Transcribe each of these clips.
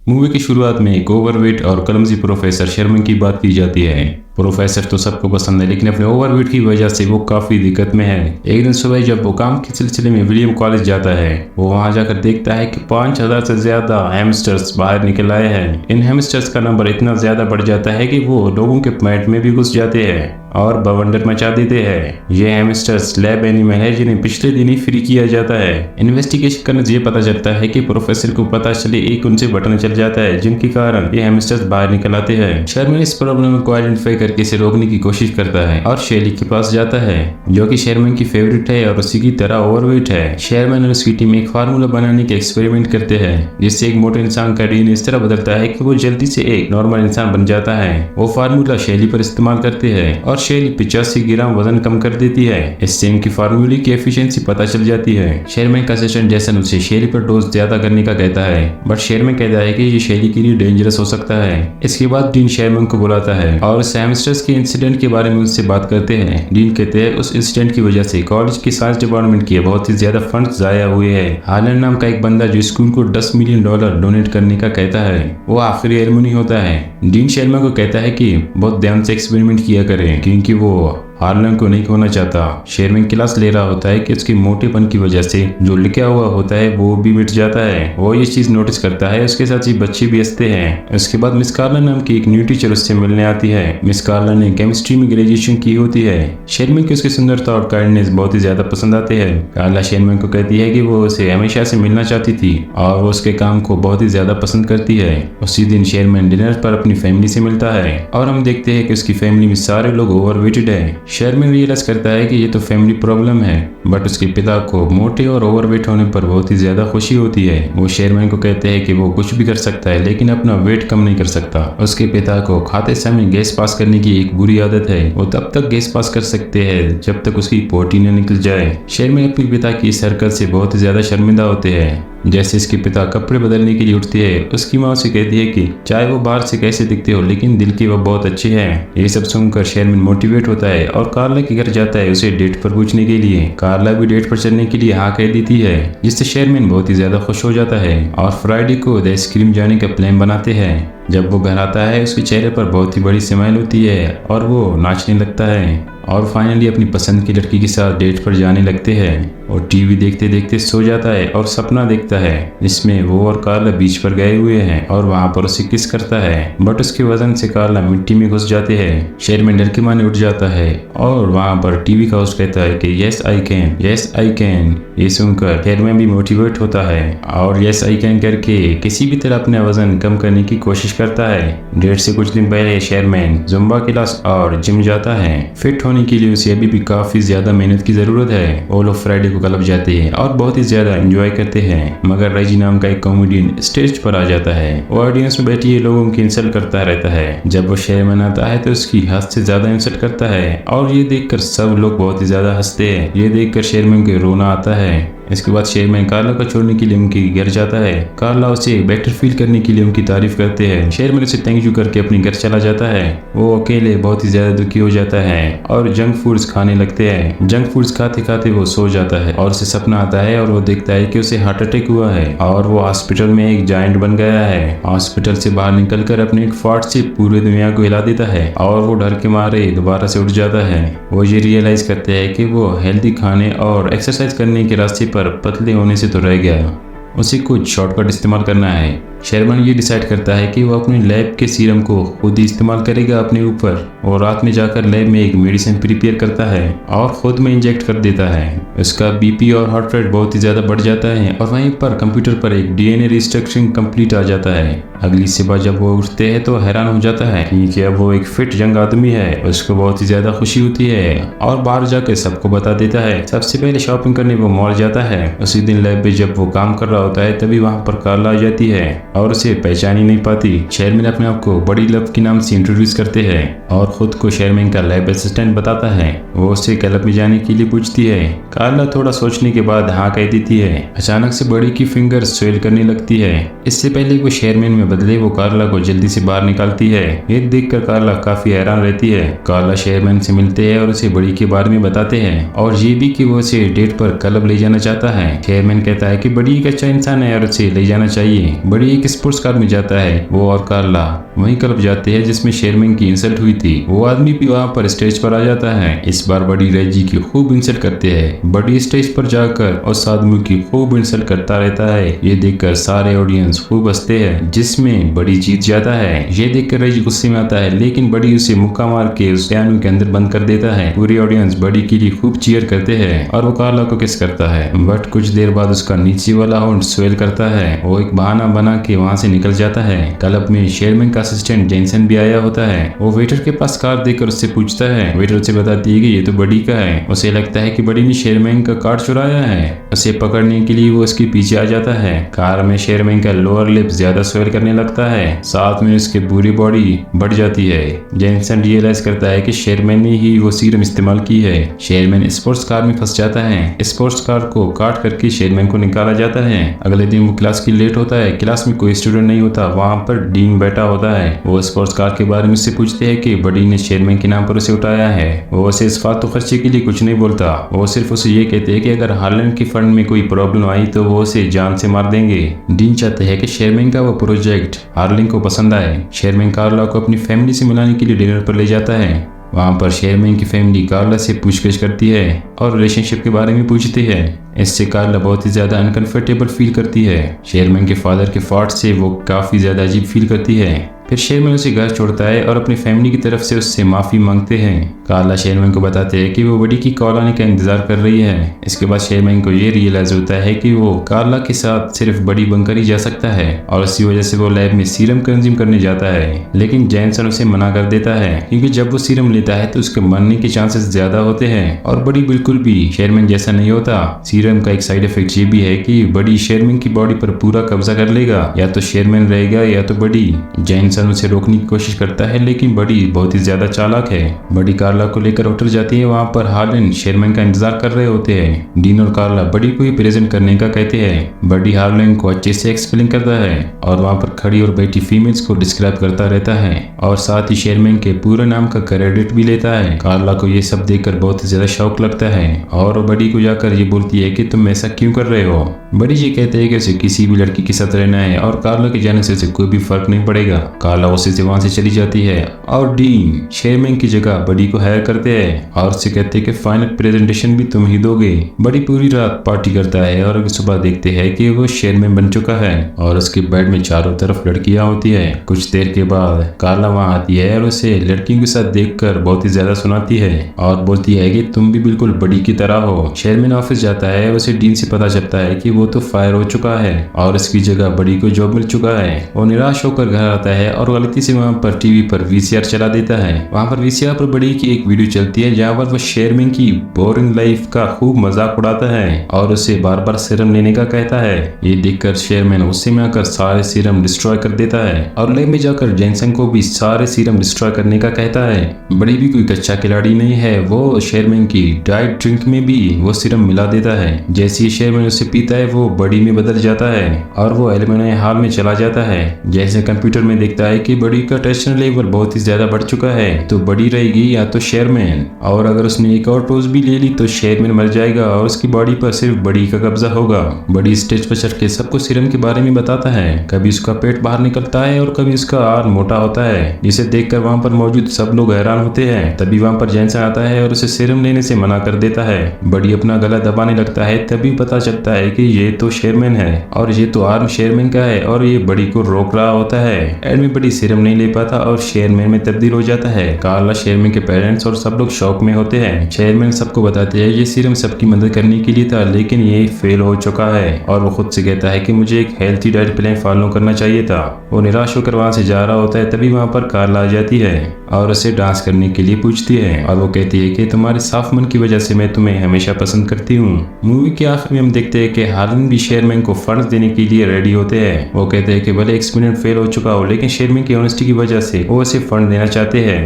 Movie की शुरुआत में एक ओवरवेट और क्लमजी प्रोफेसर शर्मा की बात की जाती है। प्रोफेसर तो सबको पसंद है, लेकिन अपने ओवरवेट की वजह से वो काफी दिक्कत में है। एक दिन सुबह जब वो काम के सिलसिले में विलियम कॉलेज जाता है, वो वहां जाकर देखता है कि 5000 से ज्यादा हैमस्टर्स बाहर निकल आए हैं। इन हैमस्टर्स का नंबर इतना ज्यादा बढ़ जाता है कि वो लोगों के पेट में भी घुस जाते हैं और बवंडर मचा देते हैं। ये हैमस्टर्स लैब एनिमल है जिन्हें पिछले दिन ही फ्री किया जाता है। इन्वेस्टिगेशन करने से ये पता चलता है कि प्रोफेसर को पता चले एक उनसे बटन चल जाता है, जिनके कारण ये हैमस्टर्स बाहर निकल आते हैं। शर्मन इस प्रॉब्लम को आइडेंटिफाई करके इसे रोकने की कोशिश करता है और शेली के पास जाता है, जो कि शेरमैन की फेवरेट है और उसी की तरह ओवरवेट है। शेरमैन और उसकी टीम एक फार्मूला बनाने के एक्सपेरिमेंट करते हैं, जिससे एक मोटे इंसान का डीएनए इस तरह बदलता है कि वो जल्दी से एक नॉर्मल इंसान बन जाता है। वो फार्मूला शेली पर इस्तेमाल करते हैं और शेली 85 ग्राम वजन कम कर देती है। इससे इनकी फार्मूले की एफिशिएंसी पता चल जाती है। शेरमैन का असिस्टेंट जैसन उसे शेली पर डोज ज्यादा करने का कहता है, बट शेरमैन कहता है कि ये शेली के लिए डेंजरस हो सकता है। इसके बाद डीन शेरमैन को बुलाता है और उस हैमस्टर्स के इंसिडेंट के बारे में उससे बात करते हैं। डीन कहते हैं उस इंसिडेंट की वजह से कॉलेज की साइंस डिपार्टमेंट के बहुत ही ज्यादा फंड जाया हुए हैं। हालन नाम का एक बंदा जो स्कूल को $10 मिलियन डोनेट करने का कहता है, वो आखिरी एलमुनी होता है। डीन शेरमैन को कहता है कि बहुत ध्यान से एक्सपेरिमेंट किया करें, क्योंकि वो हार्लन को नहीं खोना चाहता। शेरमैन क्लास ले रहा होता है कि उसके मोटेपन की वजह से जो लिखा हुआ होता है वो भी मिट जाता है। वो ये चीज नोटिस करता है, उसके साथ ही बच्चे भी हंसते हैं। उसके बाद मिस कार्ला नाम की एक न्यू टीचर उससे मिलने आती है। मिस कार्ला ने केमिस्ट्री में ग्रेजुएशन की होती है। शेरमैन की उसकी सुंदरता और काइंडनेस बहुत ही ज्यादा पसंद आते हैं। कार्ला शेरमैन को कहती है कि वो उसे हमेशा से मिलना चाहती थी और वो उसके काम को बहुत ही ज्यादा पसंद करती है। उसी दिन शेरमैन डिनर पर अपनी फैमिली से मिलता है और हम देखते हैं कि उसकी फैमिली में सारे लोग ओवरवेटेड है। शेरमैन रियलाइज करता है कि ये तो फैमिली प्रॉब्लम है, बट उसके पिता को मोटे और ओवरवेट होने पर बहुत ही ज्यादा खुशी होती है। वो शेरमैन को कहते हैं कि वो कुछ भी कर सकता है, लेकिन अपना वेट कम नहीं कर सकता। उसके पिता को खाते समय गैस पास करने की एक बुरी आदत है। वो तब तक गैस पास कर सकते हैं जब तक उसकी पोटी न निकल जाए। शेरमैन अपने पिता की इस हरकत से बहुत ही ज्यादा शर्मिंदा होते हैं। जैसे इसके पिता कपड़े बदलने के लिए उठते हैं, उसकी माँ उसे कहती है कि चाहे वो बाहर से कैसे दिखते हो, लेकिन दिल की वो बहुत अच्छे हैं। ये सब सुनकर शेरमैन मोटिवेट होता है और कार्ला के घर जाता है उसे डेट पर पूछने के लिए। कार्ला भी डेट पर चलने के लिए हाँ कह देती है, जिससे शेरमैन बहुत ही ज्यादा खुश हो जाता है और फ्राइडे को द आइसक्रीम जाने का प्लान बनाते हैं। जब वो घर आता है, उसके चेहरे पर बहुत ही बड़ी स्माइल होती है और वो नाचने लगता है और फाइनली अपनी पसंद की लड़की के साथ डेट पर जाने लगते हैं। और टीवी देखते देखते सो जाता है और सपना देखता है जिसमें वो और कार्ला बीच पर गए हुए हैं और वहां पर उसे किस करता है, बट उसके वजन से कार्ला मिट्टी में घुस जाते हैं। शेरमैन डर के माने उठ जाता है और वहां पर टीवी का होस्ट कहता है कि yes I can, yes I can. ये सुनकर शेरमैन भी मोटिवेट होता है और यस आई कैन करके किसी भी तरह अपना वजन कम करने की कोशिश करता है। डेट से कुछ दिन पहले शेरमैन जुम्बा क्लास और जिम जाता है। फिट होने के लिए उसे अभी भी काफी ज्यादा मेहनत की जरूरत है। वो लोग फ्राइडे को क्लब जाते हैं और बहुत ही ज्यादा एंजॉय करते हैं, मगर रेजी नाम का एक कॉमेडियन स्टेज पर आ जाता है। वो ऑडियंस में बैठी लोगों की इंसल्ट करता रहता है। जब वो शेरमैन आता है तो उसकी हद से ज्यादा इंसल्ट करता है और ये देखकर सब लोग बहुत ही ज्यादा हंसते हैं। ये देखकर शेरमैन को रोना आता है। इसके बाद शेरमैन कार्ला को छोड़ने के लिए उनके घर जाता है। कार्ला उसे बेटर फील करने के लिए उनकी तारीफ करते हैं। शेरमैन उसे थैंक यू करके अपने घर चला जाता है। वो अकेले बहुत ही ज्यादा दुखी हो जाता है और जंक फूड्स खाने लगते हैं। जंक फूड्स खाते खाते वो सो जाता है और उसे सपना आता है और वो देखता है कि उसे हार्ट अटैक हुआ है और वो हॉस्पिटल में एक जायंट बन गया है। हॉस्पिटल से बाहर निकलकर अपने एक फाट से पूरे दुनिया को हिला देता है और वो डर के मारे दोबारा से उठ जाता है। वो ये रियलाइज करते हैं कि वो हेल्दी खाने और एक्सरसाइज करने के रास्ते पर पतले होने से तो रह गया, उसे कुछ शॉर्टकट इस्तेमाल करना है। शेरमैन ये डिसाइड करता है कि वो अपने लैब के सीरम को खुद ही इस्तेमाल करेगा अपने ऊपर और रात में जाकर लैब में एक मेडिसिन प्रिपेयर करता है और खुद में इंजेक्ट कर देता है। उसका बीपी और हार्ट रेट बहुत ही ज्यादा बढ़ जाता है और वहीं पर कंप्यूटर पर एक डीएनए रिस्ट्रक्चरिंग कंप्लीट आ जाता है। अगली सुबह जब वो उठते हैं तो हैरान हो जाता है कि अब वो एक फिट यंग आदमी है। उसको बहुत ही ज्यादा खुशी होती है और बाहर जाकर सबको बता देता है। सबसे पहले शॉपिंग करने वो मॉल जाता है। उसी दिन लैब में जब वो काम कर रहा होता है तभी वहाँ पर कार्ला आ जाती है और उसे पहचान ही नहीं पाती। शेरमैन अपने आप को बड़ी लव के नाम से इंट्रोड्यूस करते हैं और खुद को शेरमैन का लैब असिस्टेंट बताता है। वो उसे क्लब में जाने के लिए पूछती है। कार्ला थोड़ा सोचने के बाद हाँ कह देती है। अचानक से बड़ी की फिंगर स्वेल करने लगती है। इससे पहले वो शेरमैन में बदले वो कार्ला को जल्दी से बाहर निकालती है। ये देखकर कार्ला काफी हैरान रहती है। कार्ला शेरमैन से मिलते हैं और उसे बड़ी के बारे में बताते हैं और ये भी कि वो उसे डेट पर क्लब ले जाना चाहता है। शेरमैन कहता है कि बड़ी एक अच्छा इंसान है और उसे ले जाना चाहिए। बड़ी एक स्पोर्ट्स कार में जाता है वो और कार्ला वहीं क्लब जाते हैं जिसमें शेरमैन की इंसल्ट हुई थी। वो आदमी भी वहाँ पर स्टेज पर आ जाता है। इस बार बड़ी रेजी की खूब इंसल्ट करते हैं। बड़ी स्टेज पर जाकर उस आदमी की खूब इंसल्ट करता रहता है। ये देखकर सारे ऑडियंस खूब हंसते हैं जिसमें बड़ी जीत जाता है। ये देखकर रेजी गुस्से में आता है लेकिन बड़ी उसे मुक्का मार के उस पियानो के अंदर बंद कर देता है। पूरी ऑडियंस बड़ी के लिए खूब चीयर करते हैं और वो कार्ला को किस करता है। बट कुछ देर बाद उसका नीचे वाला होंठ स्वेल करता है। वो एक बहाना बना के वहाँ से निकल जाता है। क्लब में शेरमैन का असिस्टेंट जेनसन भी आया होता है। वो वेटर के पास कार देखकर उससे पूछता है। वेटर उसे बताती है कि ये तो बड़ी का है। उसे लगता है कि बड़ी ने शेरमैन का कार्ड चुराया है। उसे पकड़ने के लिए वो उसके पीछे आ जाता है। कार में शेरमैन का लोअर लिप ज्यादा स्वेल करने लगता है, साथ में उसकी पूरी बॉडी बढ़ जाती है। जेनसन रियलाइज करता है कि शेरमैन ने ही वो सीरम इस्तेमाल की है। शेरमैन स्पोर्ट्स कार में फंस जाता है। स्पोर्ट्स कार को काट करके शेरमैन को निकाला जाता है। अगले दिन वो क्लास की लेट होता है। क्लास में कोई स्टूडेंट नहीं होता। वहाँ पर डीन बैठा होता है। वो स्पोर्ट्स कार के बारे में उससे पूछते हैं कि बड़ी ने शेरमैन के नाम पर उसे उठाया है। वो उसे इस फालतू खर्चे के लिए कुछ नहीं बोलता। वो सिर्फ उसे ये कहते हैं कि अगर हार्लैंड के फंड में कोई प्रॉब्लम आई तो वो उसे जान से मार देंगे। डीन चाहते हैं कि शेरमैन का वो प्रोजेक्ट हार्लैंड को पसंद आए। शेरमैन कार्ला को अपनी फैमिली से मिलाने के लिए डिनर पर ले जाता है। वहाँ पर शेरमैन की फैमिली कार्ला से पूछताछ करती है और रिलेशनशिप के बारे में पूछती है। इससे कार्ला बहुत ही ज्यादा अनकंफर्टेबल फील करती है। शेरमैन के फादर के फाट से वो काफी ज्यादा अजीब फील करती है। फिर शेरमैन उसे घर छोड़ता है और अपनी फैमिली की तरफ से उससे माफी मांगते हैं। कार्ला शेरमैन को बताते हैं कि वो बड़ी की कॉल आने का इंतजार कर रही है। इसके बाद शेरमैन को ये रियलाइज होता है कि वो कार्ला के साथ सिर्फ बड़ी बनकर ही जा सकता है और इसी वजह से वो लैब में सीरम कंज्यूम करने जाता है। लेकिन जेनसन उसे मना कर देता है क्योंकि जब वो सीरम लेता है तो उसके मरने के चांसेस ज्यादा होते हैं और बड़ी बिल्कुल भी शेरमैन जैसा नहीं होता। सीरम का एक साइड इफेक्ट ये भी है कि बड़ी शेरमैन की बॉडी पर पूरा कब्जा कर लेगा। या तो शेरमैन रहेगा या तो बड़ी। जेनसन उसे रोकने की कोशिश करता है लेकिन बड़ी बहुत ही ज्यादा चालाक है। बड़ी कार्ला को लेकर होटल जाती है। वहाँ पर हार्लैंड शेरमैन का इंतजार कर रहे होते हैं। डीन और कार्ला बड़ी को ही प्रेजेंट करने का कहते हैं। बड़ी हार्लैंड को अच्छे से एक्सप्लेन करता है और वहाँ पर खड़ी और बैठी फीमेल्स को डिस्क्राइब करता रहता है और साथ ही शेरमैन के पूरे नाम का क्रेडिट भी लेता है। कार्ला को ये सब देखकर बहुत ही ज्यादा शौक लगता है और बड़ी को जाकर ये बोलती है कि तुम ऐसा क्यों कर रहे हो। बड़ी जी कहते हैं कि उसे किसी भी लड़की के साथ रहना है और कार्ला के जाने से उसे कोई भी फर्क नहीं पड़ेगा। कार्ला उसे से वहां से चली जाती है और डीन शेरमैन की जगह बड़ी को हायर करते हैं और उससे कहते हैं कि फाइनल प्रेजेंटेशन भी तुम ही दोगे। बड़ी पूरी रात पार्टी करता है और सुबह देखते हैं कि वो शेरमैन बन चुका है और उसके बेड में चारों तरफ लड़कियां होती है। कुछ देर के बाद कार्ला वहां आती है और उसे लड़कियों के साथ देखकर बहुत ही ज्यादा सुनाती है और बोलती है कि तुम भी बिल्कुल बड़ी की तरह हो। शेरमैन ऑफिस जाता है। उसे डीन से पता चलता है कि वो तो फायर हो चुका है और इसकी जगह बड़ी को जॉब मिल चुका है। वो निराश होकर घर आता है और गलती से वहाँ पर टीवी पर वीसीआर चला देता है। वहाँ पर वीसीआर पर बड़ी की एक वीडियो चलती है जहाँ पर वो शेरमैन की बोरिंग लाइफ का खूब मजाक उड़ाता है और उसे बार बार सीरम लेने का कहता है। ये देखकर शेरमैन गुस्से में आकर सारे सीरम डिस्ट्रॉय कर देता है और लैब में जाकर जेनसन को भी सारे सीरम डिस्ट्रॉय करने का कहता है। बड़ी भी कोई कच्चा खिलाड़ी नहीं है। वो शेरमैन की डाइट ड्रिंक में भी वो सीरम मिला देता है। जैसे ही शेरमैन उसे पीता है वो बड़ी में बदल जाता है और वो एल्यूमिनियम हॉल में चला जाता है। जैसे कंप्यूटर में देखता है कि बड़ी का टेंशन लेवल बहुत ही ज्यादा बढ़ चुका है तो बड़ी रहेगी या तो शेरमैन, और अगर उसने एक और डोज भी ले ली तो शेरमैन मर जाएगा और उसकी बॉडी पर सिर्फ बड़ी का कब्जा होगा। बड़ी स्टेज पर चढ़ के सबको सीरम के बारे में बताता है। कभी उसका पेट बाहर निकलता है और कभी उसका आर्म मोटा होता है, जिसे देखकर वहाँ पर मौजूद सब लोग हैरान होते हैं। तभी वहाँ पर जेनसन आता है और उसे सीरम लेने से मना कर देता है। बड़ी अपना गला दबाने लगता है। तभी पता चलता है कि ये तो शेरमैन है और ये तो आर्म शेरमैन का है और ये बड़ी को रोक रहा होता है। एंड में बड़ी सीरम नहीं ले पाता और शेरमैन में तब्दील हो जाता है। कार्ला, शेरमैन के पेरेंट्स और सब लोग शौक में होते हैं। शेरमैन सबको बताते हैं ये सीरम सबकी मदद करने के लिए था लेकिन ये फेल हो चुका है और वो खुद से कहता है कि मुझे एक हेल्थी डाइट प्लान फॉलो करना चाहिए था। वो निराश होकर वहाँ से जा रहा होता है। तभी वहाँ पर कार्ला आ जाती है और उसे डांस करने के लिए पूछती है और वो कहती है कि तुम्हारे साफ मन की वजह से मैं तुम्हें हमेशा पसंद करती हूँ। मूवी के आखिर में हम देखते हैं कि हार्लैंड भी शेरमैन को फंड्स देने के लिए रेडी होते हैं। वो कहते हैं कि भले एक्सपेरिमेंट फेल हो चुका हो लेकिन शेरमैन की ऑनेस्टी की वजह से वो उसे फंड देना चाहते हैं।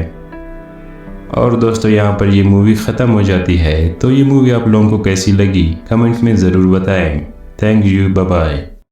और दोस्तों यहाँ पर ये मूवी ख़त्म हो जाती है। तो ये मूवी आप लोगों को कैसी लगी कमेंट्स में ज़रूर बताएं। Thank you, bye bye.